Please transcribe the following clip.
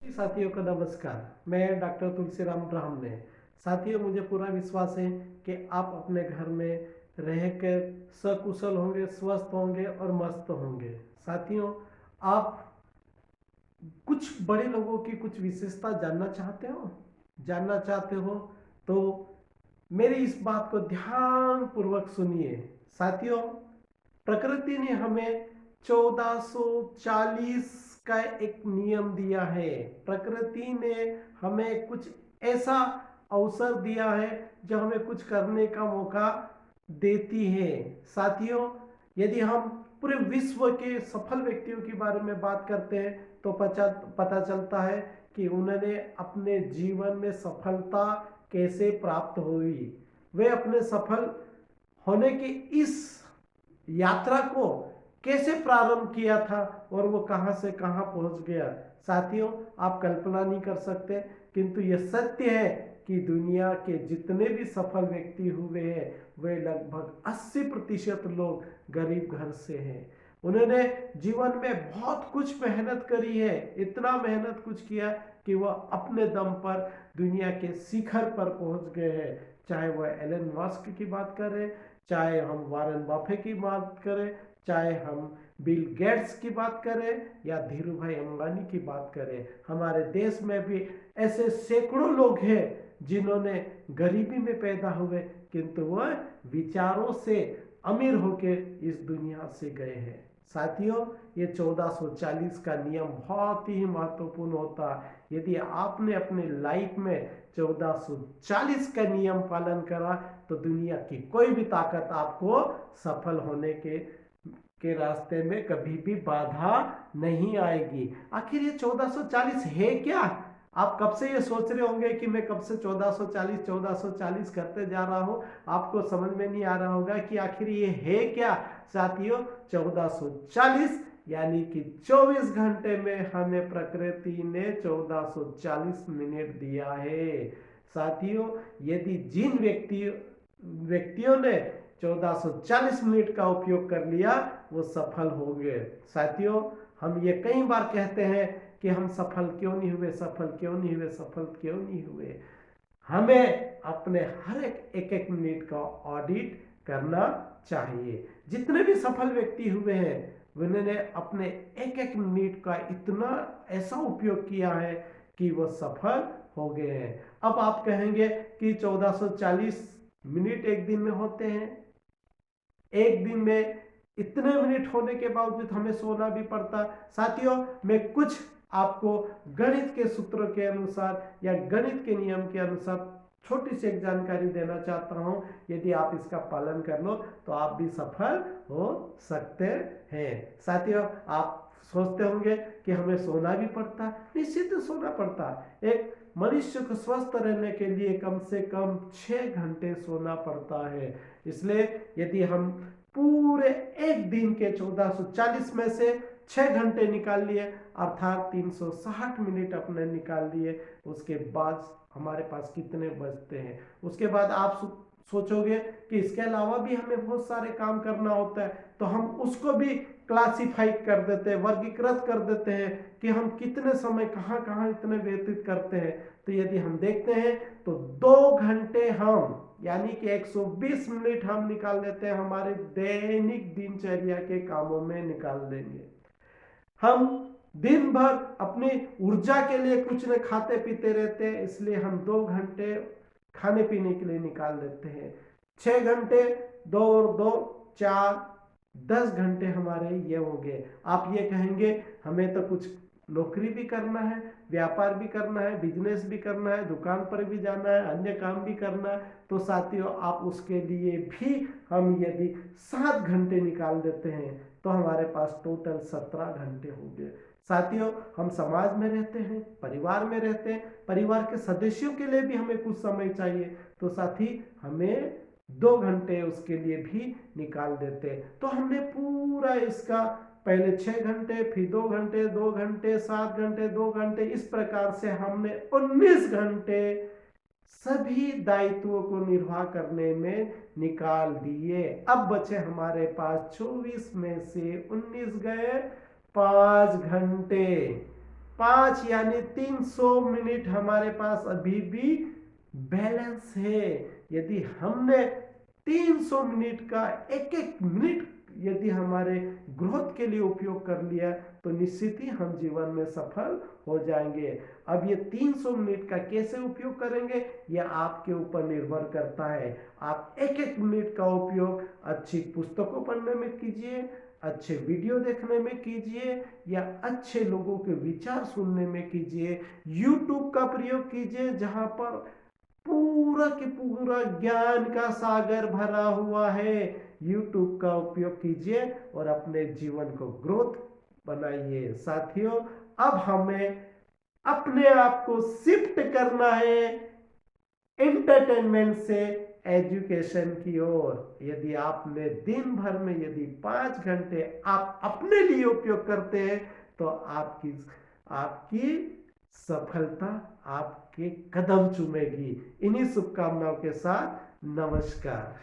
साथियों को नमस्कार। मैं डॉक्टर तुलसीराम ब्राह्मणे। साथियों, मुझे पूरा विश्वास है कि आप अपने घर में रहकर सकुशल होंगे, स्वस्थ होंगे और मस्त होंगे। साथियों, आप कुछ बड़े लोगों की कुछ विशेषता जानना चाहते हो तो मेरी इस बात को ध्यान पूर्वक सुनिए। साथियों, प्रकृति ने हमें 1440 का एक नियम दिया है। प्रकृति ने हमें कुछ ऐसा अवसर दिया है जो हमें कुछ करने का मौका देती है। साथियों, यदि हम पूरे विश्व के सफल व्यक्तियों के बारे में बात करते हैं तो पता चलता है कि उन्होंने अपने जीवन में सफलता कैसे प्राप्त हुई। वे अपने सफल होने की इस यात्रा को कैसे प्रारंभ किया था और वो कहां से कहां पहुंच गया। साथियों, आप कल्पना नहीं कर सकते, किंतु यह सत्य है कि दुनिया के जितने भी सफल व्यक्ति हुए हैं वे लगभग 80% लोग गरीब घर से हैं। उन्होंने जीवन में बहुत कुछ मेहनत करी है, इतना मेहनत कुछ किया कि वह अपने दम पर दुनिया के शिखर पर पहुंच गए हैं। चाहे वह एलन मस्क की बात करें, चाहे हम वारेन बफे की बात करें, चाहे हम बिल गेट्स की बात करें या धीरू भाई अंबानी की बात करें। हमारे देश में भी ऐसे सैकड़ों लोग हैं जिन्होंने गरीबी में पैदा हुए किंतु वह विचारों से अमीर होकर इस दुनिया से गए हैं। साथियों, ये 1440 का नियम बहुत ही महत्वपूर्ण होता है। यदि आपने अपने लाइफ में 1440 का नियम पालन करा तो दुनिया की कोई भी ताकत आपको सफल होने के रास्ते में कभी भी बाधा नहीं आएगी। आखिर ये 1440 है क्या? आप कब से ये सोच रहे होंगे कि मैं कब से 1440 करते जा रहा हूं। आपको समझ में नहीं आ रहा होगा कि आखिर ये है क्या। साथियों, 1440 यानी कि 24 घंटे में हमें प्रकृति ने 1440 मिनट दिया है। साथियों, यदि जिन व्यक्तियों ने 1440 मिनट का उपयोग कर लिया वो सफल हो गए। साथियों, हम ये कई बार कहते हैं कि हम सफल क्यों नहीं हुए, सफल क्यों नहीं हुए, सफल क्यों नहीं हुए। हमें अपने हर एक एक मिनट का ऑडिट करना चाहिए। जितने भी सफल व्यक्ति हुए हैं उन्होंने अपने एक एक मिनट का इतना ऐसा उपयोग किया है कि वो सफल हो गए हैं। अब आप कहेंगे कि 1440 मिनट एक दिन में होते हैं। एक दिन में इतने मिनट होने के बावजूद हमें सोना भी पड़ता। साथियों, मैं कुछ आपको गणित के सूत्रों के अनुसार या गणित के नियम के अनुसार छोटी सी एक जानकारी देना चाहता हूं। यदि आप इसका पालन कर लो तो आप भी सफल हो सकते हैं। साथियों, आप सोचते होंगे कि हमें सोना भी पड़ता। निश्चित सोना पड़ता। एक मनुष्य को स्वस्थ रहने के लिए कम से कम 6 घंटे सोना पड़ता है। इसलिए यदि हम पूरे एक दिन के 1440 में से 6 घंटे निकाल लिए अर्थात 360 मिनट अपने निकाल लिए, उसके बाद हमारे पास कितने बचते हैं। उसके बाद आप सोचोगे कि इसके अलावा भी हमें बहुत सारे काम करना होता है तो हम उसको भी क्लासिफाई कर देते हैं, वर्गीकृत कर देते हैं कि हम कितने समय कहाँ कहाँ इतने व्यतीत करते हैं। तो यदि हम देखते हैं तो 2 घंटे हम यानी कि 120 मिनट हम निकाल लेते हैं हमारे दैनिक दिनचर्या के कामों में निकाल देंगे। हम दिन भर अपनी ऊर्जा के लिए कुछ न खाते पीते रहते हैं, इसलिए हम 2 घंटे खाने पीने के लिए निकाल देते हैं। 6 घंटे, 2 और 2 4, 10 घंटे हमारे ये हो गए। आप ये कहेंगे हमें तो कुछ नौकरी भी करना है, व्यापार भी करना है, बिजनेस भी करना है, दुकान पर भी जाना है, अन्य काम भी करना है। तो साथियों, आप उसके लिए भी हम यदि 7 घंटे निकाल देते हैं तो हमारे पास टोटल 17 घंटे हो गए। साथियों, हम समाज में रहते हैं, परिवार में रहते हैं, परिवार के सदस्यों के लिए भी हमें कुछ समय चाहिए। तो साथी हमें 2 घंटे उसके लिए भी निकाल देते हैं। तो हमने पूरा इसका पहले 6 घंटे, फिर 2 घंटे, 2 घंटे, 7 घंटे, 2 घंटे, इस प्रकार से हमने 19 घंटे सभी दायित्वों को निर्वाह करने में निकाल दिए। अब बचे हमारे पास 24 में से 19 गए 5 घंटे। 5 यानी 300 मिनट हमारे पास अभी भी बैलेंस है। यदि हमने 300 मिनट का एक एक मिनट यदि हमारे ग्रोथ के लिए उपयोग कर लिया तो निश्चित ही हम जीवन में सफल हो जाएंगे। अब ये 300 मिनट का कैसे उपयोग करेंगे यह आपके ऊपर निर्भर करता है। आप एक एक मिनट का उपयोग अच्छी पुस्तकों पढ़ने में कीजिए, अच्छे वीडियो देखने में कीजिए, या अच्छे लोगों के विचार सुनने में कीजिए। यूट्यूब का प्रयोग कीजिए जहां पर पूरा के पूरा ज्ञान का सागर भरा हुआ है। यूट्यूब का उपयोग कीजिए और अपने जीवन को ग्रोथ बनाइए। साथियों, अब हमें अपने आप को शिफ्ट करना है एंटरटेनमेंट से एजुकेशन की ओर। यदि आपने दिन भर में यदि 5 घंटे आप अपने लिए उपयोग करते हैं तो आपकी आपकी सफलता आपके कदम चूमेगी। इन्हीं शुभकामनाओं के साथ नमस्कार।